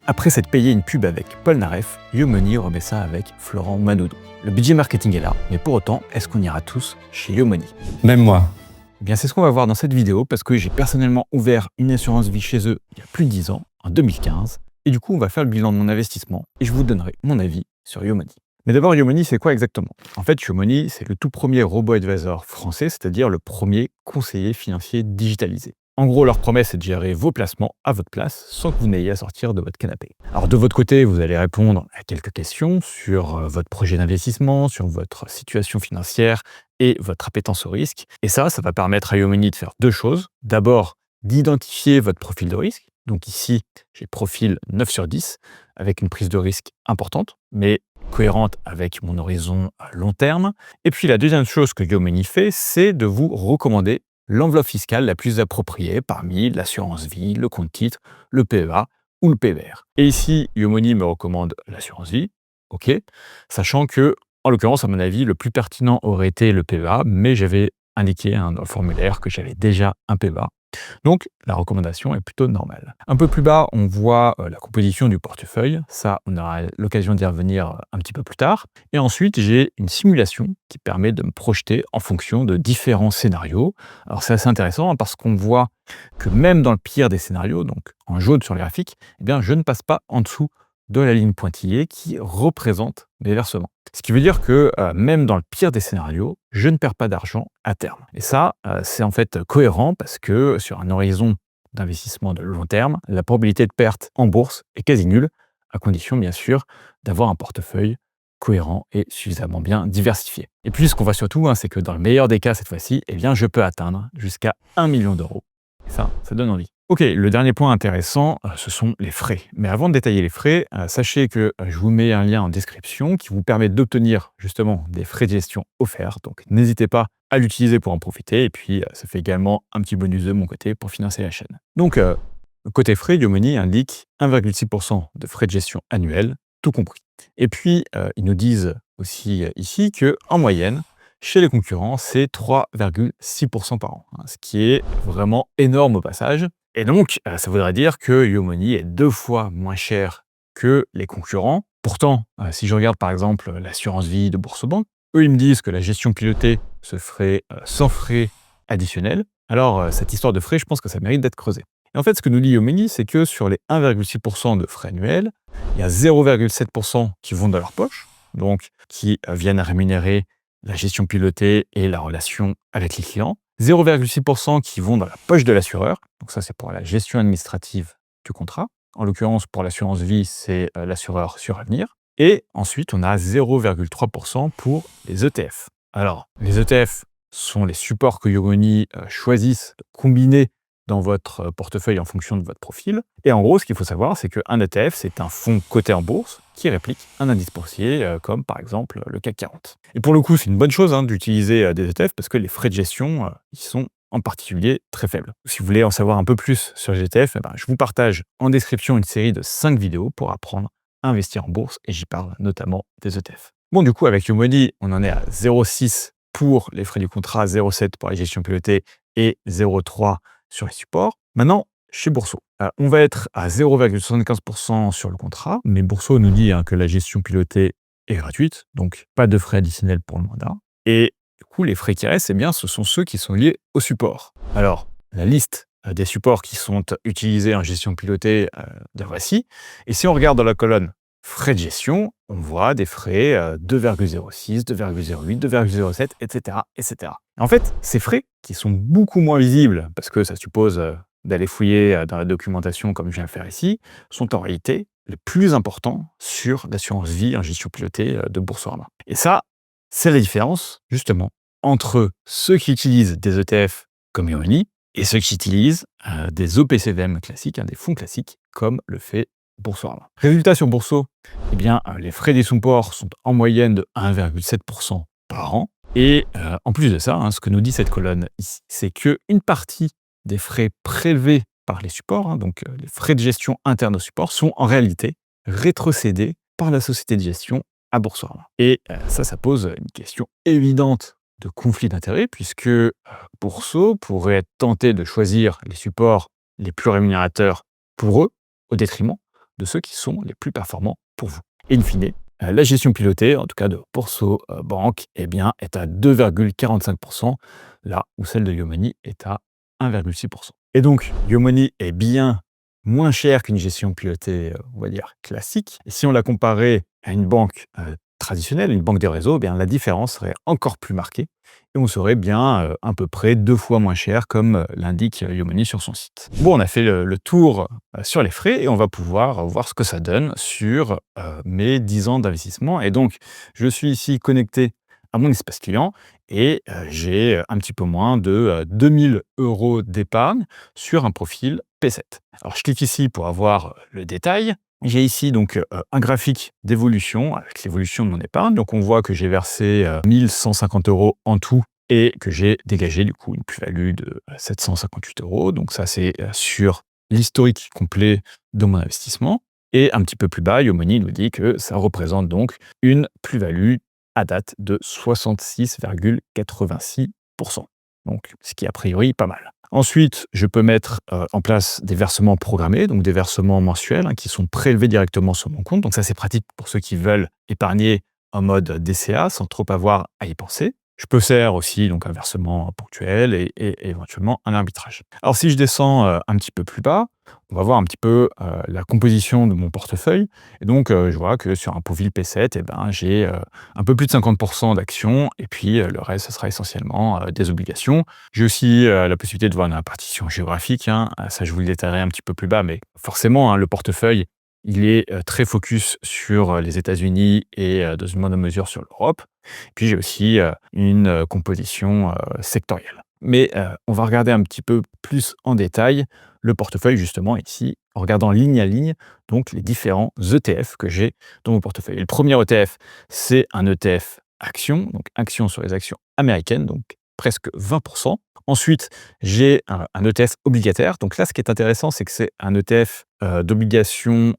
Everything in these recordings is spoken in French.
Après s'être payé une pub avec Paul Naref, YoMoney remet ça avec Florent Manodou. Le budget marketing est là, mais pour autant, est-ce qu'on ira tous chez YoMoney? Même moi. Eh bien, c'est ce qu'on va voir dans cette vidéo parce que j'ai personnellement ouvert une assurance vie chez eux il y a plus de 10 ans, en 2015. Et du coup, on va faire le bilan de mon investissement et je vous donnerai mon avis sur YoMoney. Mais d'abord, YoMoney, c'est quoi exactement? En fait, YoMoney, c'est le tout premier robo-advisor français, c'est-à-dire le premier conseiller financier digitalisé. En gros, leur promesse est de gérer vos placements à votre place sans que vous n'ayez à sortir de votre canapé. Alors de votre côté, vous allez répondre à quelques questions sur votre projet d'investissement, sur votre situation financière et votre appétence au risque. Et ça va permettre à YoMoney de faire deux choses. D'abord, d'identifier votre profil de risque. Donc ici, j'ai profil 9 sur 10 avec une prise de risque importante, mais cohérente avec mon horizon à long terme. Et puis la deuxième chose que YoMoney fait, c'est de vous recommander l'enveloppe fiscale la plus appropriée parmi l'assurance vie, le compte titre, le PEA ou le PER. Et ici, YoMoney me recommande l'assurance vie, ok, sachant que, en l'occurrence, à mon avis, le plus pertinent aurait été le PEA, mais j'avais indiqué dans le formulaire que j'avais déjà un PEA. Donc, la recommandation est plutôt normale. Un peu plus bas, on voit la composition du portefeuille. Ça, on aura l'occasion d'y revenir un petit peu plus tard. Et ensuite, j'ai une simulation qui permet de me projeter en fonction de différents scénarios. Alors, c'est assez intéressant parce qu'on voit que même dans le pire des scénarios, donc en jaune sur le graphique, eh bien, je ne passe pas en dessous de la ligne pointillée qui représente mes versements. Ce qui veut dire que même dans le pire des scénarios, je ne perds pas d'argent à terme. Et ça, c'est en fait cohérent parce que sur un horizon d'investissement de long terme, la probabilité de perte en bourse est quasi nulle, à condition bien sûr d'avoir un portefeuille cohérent et suffisamment bien diversifié. Et puis ce qu'on voit surtout, c'est que dans le meilleur des cas cette fois-ci, eh bien, je peux atteindre jusqu'à 1 million d'euros. Et ça donne envie. Ok, le dernier point intéressant, ce sont les frais. Mais avant de détailler les frais, sachez que je vous mets un lien en description qui vous permet d'obtenir justement des frais de gestion offerts. Donc n'hésitez pas à l'utiliser pour en profiter. Et puis ça fait également un petit bonus de mon côté pour financer la chaîne. Donc côté frais, YoMoney indique 1,6% de frais de gestion annuels, tout compris. Et puis ils nous disent aussi ici qu'en moyenne, chez les concurrents, c'est 3,6% par an, ce qui est vraiment énorme au passage. Et donc, ça voudrait dire que YoMoney est 2 fois moins cher que les concurrents. Pourtant, si je regarde par exemple l'assurance vie de Boursorama, eux, ils me disent que la gestion pilotée se ferait sans frais additionnels. Alors, cette histoire de frais, je pense que ça mérite d'être creusé. Et en fait, ce que nous dit YoMoney, c'est que sur les 1,6% de frais annuels, il y a 0,7% qui vont dans leur poche, donc qui viennent à rémunérer la gestion pilotée et la relation avec les clients. 0,6% qui vont dans la poche de l'assureur. Donc ça, c'est pour la gestion administrative du contrat. En l'occurrence, pour l'assurance vie, c'est l'assureur sur avenir. Et ensuite, on a 0,3% pour les ETF. Alors, les ETF sont les supports que YoMoney choisissent de combiner dans votre portefeuille en fonction de votre profil. Et en gros, ce qu'il faut savoir, c'est qu'un ETF, c'est un fonds coté en bourse qui réplique un indice boursier, comme par exemple le CAC 40. Et pour le coup, c'est une bonne chose d'utiliser des ETF parce que les frais de gestion, ils sont en particulier très faibles. Si vous voulez en savoir un peu plus sur les ETF, je vous partage en description une série de 5 vidéos pour apprendre à investir en bourse et j'y parle notamment des ETF. Bon, du coup, avec YoMoney, on en est à 0,6 pour les frais du contrat, 0,7 pour la gestion pilotée et 0,3 sur les supports. Maintenant, chez Bourso, on va être à 0,75% sur le contrat, mais Bourso nous dit que la gestion pilotée est gratuite, donc pas de frais additionnels pour le mandat. Et du coup, les frais qui restent, ce sont ceux qui sont liés au support. Alors, la liste des supports qui sont utilisés en gestion pilotée, la voici. Et si on regarde dans la colonne frais de gestion, on voit des frais 2,06, 2,08, 2,07, etc., etc. En fait, ces frais, qui sont beaucoup moins visibles, parce que ça suppose d'aller fouiller dans la documentation comme je viens de faire ici, sont en réalité les plus importants sur l'assurance vie en gestion pilotée de Boursorama. Et ça, c'est la différence, justement, entre ceux qui utilisent des ETF comme YoMoney et ceux qui utilisent des OPCVM classiques, des fonds classiques, comme le fait Boursorama. Résultat sur Bourso, les frais des supports sont en moyenne de 1,7% par an. Et en plus de ça, ce que nous dit cette colonne ici, c'est qu'une partie des frais prélevés par les supports, donc les frais de gestion internes aux supports, sont en réalité rétrocédés par la société de gestion à Boursorama. Et ça pose une question évidente de conflit d'intérêts, puisque Bourso pourrait être tenté de choisir les supports les plus rémunérateurs pour eux, au détriment de ceux qui sont les plus performants pour vous. Et in fine, la gestion pilotée, en tout cas de Pourceau Banque, eh bien, est à 2,45%, là où celle de Yomoney est à 1,6%. Et donc, Yomoney est bien moins cher qu'une gestion pilotée, on va dire, classique. Et si on la comparait à une banque traditionnelle, une banque des réseaux, eh bien, la différence serait encore plus marquée et on serait bien à peu près 2 fois moins cher, comme l'indique Yomoney sur son site. Bon, on a fait le tour sur les frais et on va pouvoir voir ce que ça donne sur mes 10 ans d'investissement. Et donc, je suis ici connecté à mon espace client et j'ai un petit peu moins de 2 000 € d'épargne sur un profil P7. Alors, je clique ici pour avoir le détail. J'ai ici donc un graphique d'évolution avec l'évolution de mon épargne. Donc, on voit que j'ai versé 1 150 € en tout et que j'ai dégagé du coup une plus-value de 758 €. Donc ça, c'est sur l'historique complet de mon investissement. Et un petit peu plus bas, Yomoney nous dit que ça représente donc une plus-value à date de 66,86%. Donc, ce qui est a priori pas mal. Ensuite, je peux mettre en place des versements programmés, donc des versements mensuels qui sont prélevés directement sur mon compte. Donc ça, c'est pratique pour ceux qui veulent épargner en mode DCA sans trop avoir à y penser. Je peux faire aussi donc un versement ponctuel et éventuellement un arbitrage. Alors si je descends un petit peu plus bas, on va voir un petit peu la composition de mon portefeuille. Et donc, je vois que sur un profil P7, eh ben, j'ai un peu plus de 50% d'actions et puis le reste, ce sera essentiellement des obligations. J'ai aussi la possibilité de voir une répartition géographique. Ça, je vous le détaillerai un petit peu plus bas, mais forcément, le portefeuille, il est très focus sur les États-Unis et dans une moindre mesure sur l'Europe. Puis j'ai aussi une composition sectorielle. Mais on va regarder un petit peu plus en détail le portefeuille justement ici, en regardant ligne à ligne, donc les différents ETF que j'ai dans mon portefeuille. Et le premier ETF, c'est un ETF action, donc action sur les actions américaines, donc presque 20%. Ensuite, j'ai un ETF obligataire. Donc là, ce qui est intéressant, c'est que c'est un ETF d'obligations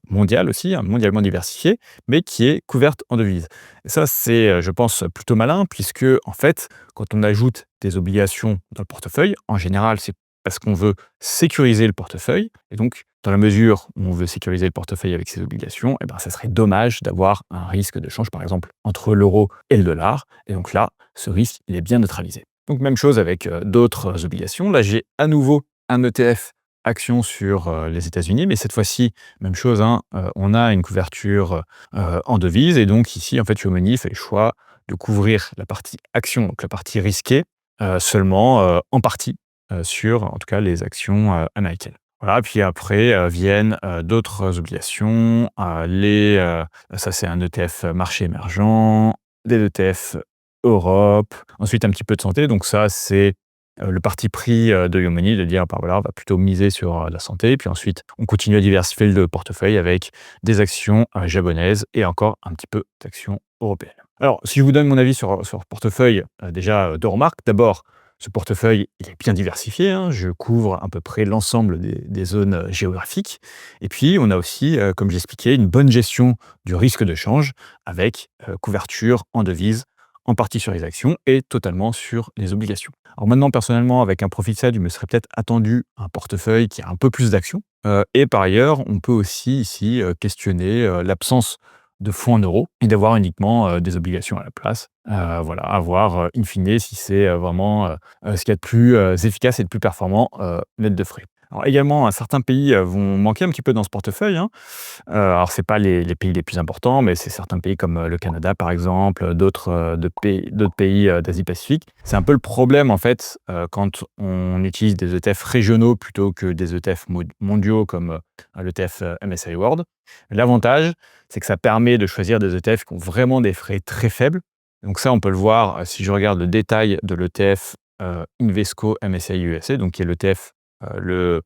mondiales aussi, mondialement diversifié, mais qui est couverte en devises. Et ça, c'est, je pense, plutôt malin, puisque, en fait, quand on ajoute des obligations dans le portefeuille, en général, c'est parce qu'on veut sécuriser le portefeuille. Et donc, dans la mesure où on veut sécuriser le portefeuille avec ses obligations, eh ben, ça serait dommage d'avoir un risque de change, par exemple, entre l'euro et le dollar. Et donc là, ce risque, il est bien neutralisé. Donc, même chose avec d'autres obligations. Là, j'ai à nouveau un ETF action sur les États-Unis, mais cette fois-ci, même chose, on a une couverture en devise. Et donc, ici, en fait, Yomoney fait le choix de couvrir la partie action, donc la partie risquée, seulement en partie sur, en tout cas, les actions américaines. Voilà, puis après viennent d'autres obligations, ça c'est un ETF marché émergent, des ETF Europe, ensuite un petit peu de santé, donc ça c'est le parti pris de Yomoney de dire, bah, voilà, on va plutôt miser sur la santé, puis ensuite on continue à diversifier le portefeuille avec des actions japonaises et encore un petit peu d'actions européennes. Alors, si je vous donne mon avis sur le portefeuille, déjà 2 remarques. D'abord, ce portefeuille, il est bien diversifié, je couvre à peu près l'ensemble des zones géographiques. Et puis, on a aussi, comme j'expliquais, une bonne gestion du risque de change avec couverture en devises, en partie sur les actions et totalement sur les obligations. Alors maintenant, personnellement, avec un profil set, je me serais peut-être attendu un portefeuille qui a un peu plus d'actions. Et par ailleurs, on peut aussi ici questionner l'absence de fonds en euros et d'avoir uniquement des obligations à la place. Voilà, à voir in fine si c'est vraiment ce qu'il y a de plus efficace et de plus performant net de frais. Alors également, certains pays vont manquer un petit peu dans ce portefeuille. Alors c'est pas les pays les plus importants, mais c'est certains pays comme le Canada par exemple, d'autres pays d'Asie-Pacifique. C'est un peu le problème en fait quand on utilise des ETF régionaux plutôt que des ETF mondiaux comme l'ETF MSCI World. L'avantage, c'est que ça permet de choisir des ETF qui ont vraiment des frais très faibles. Donc ça, on peut le voir si je regarde le détail de l'ETF Invesco MSCI USA, donc qui est l'ETF le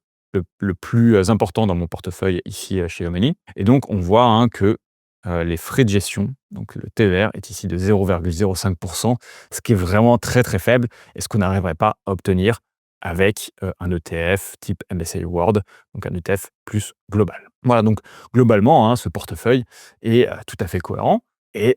plus important dans mon portefeuille ici chez Yomoney. Et donc, on voit que les frais de gestion, donc le TER, est ici de 0,05%, ce qui est vraiment très très faible et ce qu'on n'arriverait pas à obtenir avec un ETF type MSCI World, donc un ETF plus global. Voilà, donc globalement, ce portefeuille est tout à fait cohérent et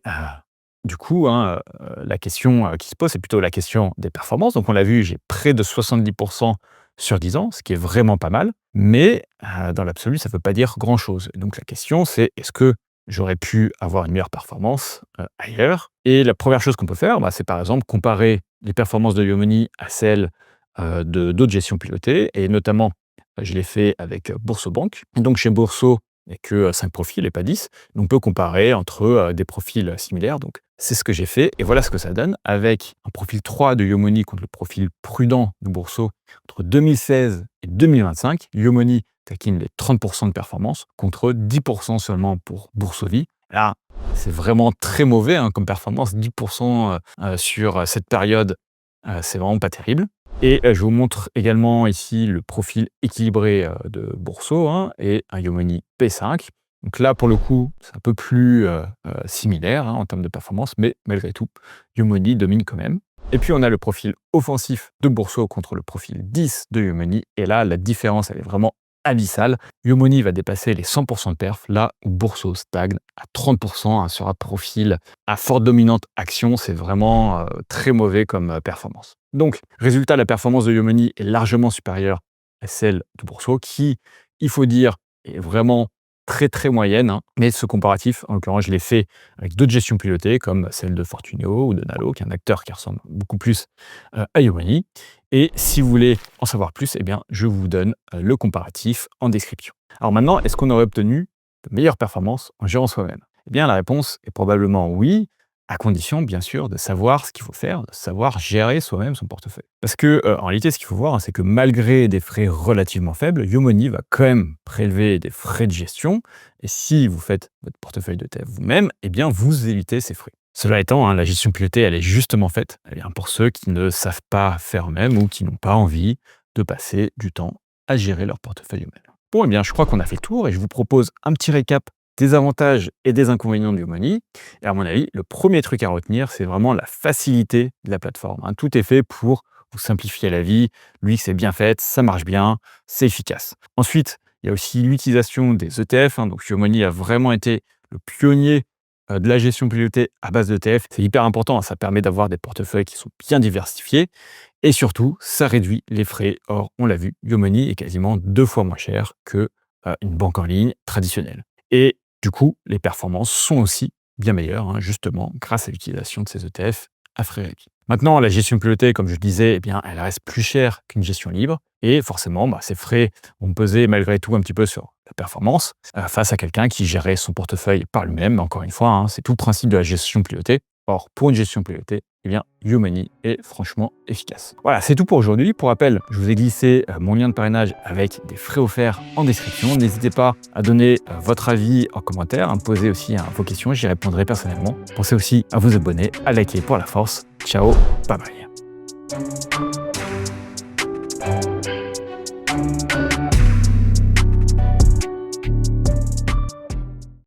du coup, la question qui se pose, c'est plutôt la question des performances. Donc on l'a vu, j'ai près de 70% sur 10 ans, ce qui est vraiment pas mal. Mais dans l'absolu, ça ne veut pas dire grand-chose. Donc la question, c'est est-ce que j'aurais pu avoir une meilleure performance ailleurs? Et la première chose qu'on peut faire, c'est par exemple comparer les performances de Yomoni à celles de d'autres gestions pilotées. Et notamment, je l'ai fait avec Bourso-Banque. Donc chez Bourso, il n'y a que 5 profils et pas 10. Donc on peut comparer entre des profils similaires. Donc c'est ce que j'ai fait. Et voilà ce que ça donne avec un profil 3 de Yomoni contre le profil prudent de Bourso. Entre 2016 et 2025, Yomoni taquine les 30% de performance contre 10% seulement pour Bourso-Vie. Là, c'est vraiment très mauvais comme performance. 10% sur cette période, c'est vraiment pas terrible. Et je vous montre également ici le profil équilibré de Bourso et un Yomoni P5. Donc là, pour le coup, c'est un peu plus similaire en termes de performance, mais malgré tout, Yomoni domine quand même. Et puis, on a le profil offensif de Bourso contre le profil 10 de Yomoni. Et là, la différence, elle est vraiment abyssale. Yomoni va dépasser les 100% de perf, là où Bourso stagne à 30% sur un profil à forte dominante action. C'est vraiment très mauvais comme performance. Donc, résultat, la performance de Yomoni est largement supérieure à celle de Bourso, qui, il faut dire, est vraiment très moyenne. Mais ce comparatif, en l'occurrence, je l'ai fait avec d'autres gestions pilotées, comme celle de Fortuneo ou de Nalo, qui est un acteur qui ressemble beaucoup plus à Yomoni. Et si vous voulez en savoir plus, je vous donne le comparatif en description. Alors maintenant, est-ce qu'on aurait obtenu de meilleures performances en gérant soi-même? La réponse est probablement oui, à condition, bien sûr, de savoir ce qu'il faut faire, de savoir gérer soi-même son portefeuille. Parce que, en réalité, ce qu'il faut voir, c'est que malgré des frais relativement faibles, Yomoni va quand même prélever des frais de gestion. Et si vous faites votre portefeuille de ETF vous-même, vous évitez ces frais. Cela étant, la gestion pilotée, elle est justement faite pour ceux qui ne savent pas faire eux-mêmes ou qui n'ont pas envie de passer du temps à gérer leur portefeuille eux-mêmes. Bon, je crois qu'on a fait le tour et je vous propose un petit récap des avantages et des inconvénients de Yomoni. Et à mon avis, le premier truc à retenir, c'est vraiment la facilité de la plateforme. Tout est fait pour vous simplifier la vie. L'UX est bien faite, ça marche bien, c'est efficace. Ensuite, il y a aussi l'utilisation des ETF. Donc Yomoni a vraiment été le pionnier de la gestion pilotée à base d'ETF. C'est hyper important, ça permet d'avoir des portefeuilles qui sont bien diversifiés. Et surtout, ça réduit les frais. Or, on l'a vu, Yomoni est quasiment 2 fois moins cher qu'une banque en ligne traditionnelle. Et du coup, les performances sont aussi bien meilleures, justement, grâce à l'utilisation de ces ETF à frais réduits. Maintenant, la gestion pilotée, comme je le disais, elle reste plus chère qu'une gestion libre. Et forcément, ces frais vont peser malgré tout un petit peu sur la performance face à quelqu'un qui gérait son portefeuille par lui-même. Mais encore une fois, c'est tout le principe de la gestion pilotée. Or, pour une gestion pilotée, Yomoni est franchement efficace. Voilà, c'est tout pour aujourd'hui. Pour rappel, je vous ai glissé mon lien de parrainage avec des frais offerts en description. N'hésitez pas à donner votre avis en commentaire, à me poser aussi vos questions, j'y répondrai personnellement. Pensez aussi à vous abonner, à liker pour la force. Ciao, bye bye.